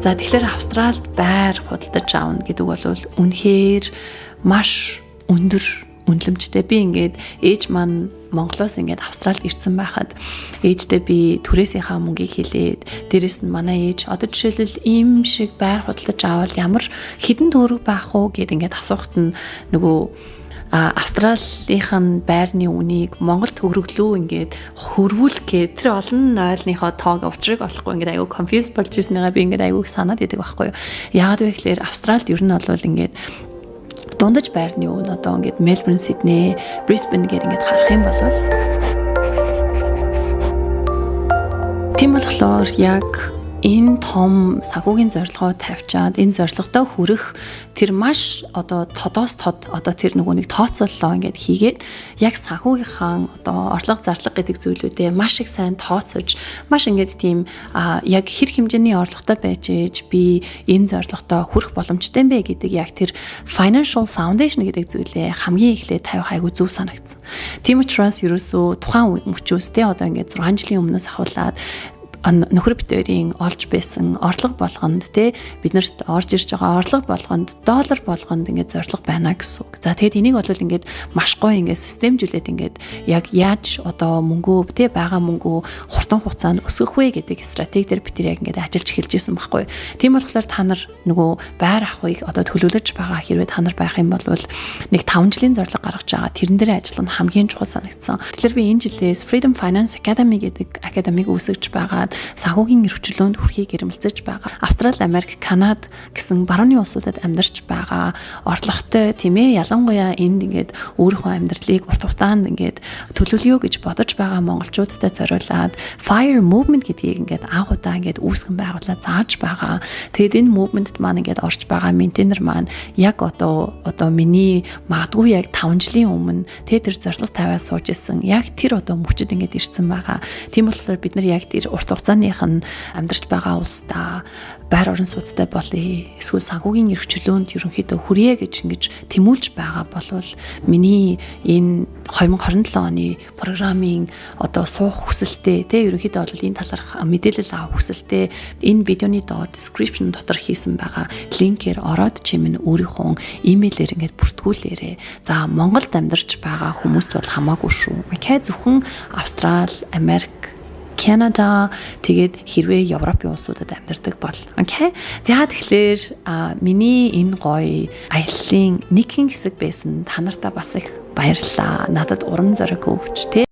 За тэгэхээр Австралид байр худалдаж аавна гэдэг бол үнэхээр маш өндөр үнэлэмжтэй. Би ингээд ээж маань Монголоос ингээд Австралид ирсэн байхад ээжтэй би түрээсийнхаа мөнгийг хэлээд дээрэс нь манай ээж одоо жишээлбэл ийм шиг байр худалдаж аавал ямар хэдэн төгрөг байх уу гэд ингээд асуухт нь нөгөө Австралийн байрны үнийг Монголд хөрвөглөө ингээд хөрвүүлэх гээд тэр олон нойлныхоо тоог учрыг олохгүй ингээд айгүй конфьюз болж ирснээр би ингээд айгүй санаад идэг байхгүй юу. Яагаад вэ гэхээр Австралид ер нь бол ингээд дундаж байрны үн одоо ингээд Мельбурн, Сидней, Брисбен гээд ингээд харах юм бол тийм болохоор яг энэ том санхүүгийн зорилгоо тавьчаад энэ зорилготой хүрэх тэр маш одоо тодоос тод одоо тэр нөгөө нэг тооцооллоо ингээд хийгээд яг санхүүгийнхаа одоо орлого зарлага гэдэг зүйлүүдээ маш их сайн тооцож маш ингээд тийм яг хэр хэмжээний орлоготой байж ээж би энэ зорилготой хүрэх боломжтой юм бэ гэдэг яг тэр financial foundation гэдэг зүйлээ хамгийн эхлээд тавих айгүй зөв санагдсан. Тийм учраас ерөөсөө тухайн мөчөөс тэ одоо ингээд 6 жилийн өмнөөс ахуулаад нөхөр битэрийн олж байсан орлого болгонд те биднэрт орж ирж байгаа орлого болгонд доллар болгонд ингээд зорилго байна гэсэн үг. За тэгээд энийг бол ингээд маш гоё ингээд системжүүлээд ингээд яг яаж одоо мөнгөө те байгаа мөнгөө хурдан хугацаанд өсгөх вэ гэдэг стратегиэр бид яг ингээд ажиллаж эхэлж исэн байхгүй. Тийм болохоор та нар нөгөө байр авахыг одоо төлөвлөж байгаа хэрвээ та нар байх юм бол нэг 5 жилийн зорилго гаргаж байгаа. Тэрэн дээр ажиллах нь хамгийн чухал санагдсан. Тэгэхээр би энэ жилээс Freedom Finance Academy гэдэг академиг үүсгэж байгаа санхүүгийн эрхчлөөнд хүрэхийг эрмэлзэж байгаа. Австрали, Америк, Канада гэсэн барууны улсуудад амьдарч байгаа орлоготой тийм ээ ялангуяа энд ингээд өөрийнхөө амьдралыг урт хугацаанд ингээд төлөвлөё гэж бодож байгаа монголчуудад зориулаад Fire Movement гэдгийг ингээд анх удаа ингээд үүсгэн байгуулаад зааж байгаа. Тэгээд энэ movement-д маань ингээд орж байгаа ментенер маань яг одоо миний магадгүй яг 5 жилийн өмнө тэр зорилго тавиад сууж исэн. Яг тэр одоо мөчөд ингээд ирсэн байгаа. Тийм болохоор бид нар яг тэр урт хугацааных нь амьдарч байгаа улсдаа байр орон сууцтай болъё. Эсвэл санхүүгийн эрхчлөөнд ерөнхийдөө хүрье гэж ингэж тэмүүлж байгаа болвол миний энэ 2027 оны програмын одоо суух хүсэлтэй те ерөнхийдөө бол энэ талаарх мэдээлэл авах хүсэлтэй энэ видеоны доор description дотор хийсэн байгаа линкээр ороод чимэн өөрийнхөө имэйлээр ингээд бүртгүүлээрэй. За Монголд амьдарч байгаа хүмүүст бол хамаагүй шүү. Окей зөвхөн Австрали, Америк, Канада тэгээд хэрвээ Европын улсуудад амьдардаг бол окей. За тэгэхээр миний энэ гоё аяллаа нэгэн хэсэг байсан та нартай бас их баярлалаа. Надад урам зориг өгч тий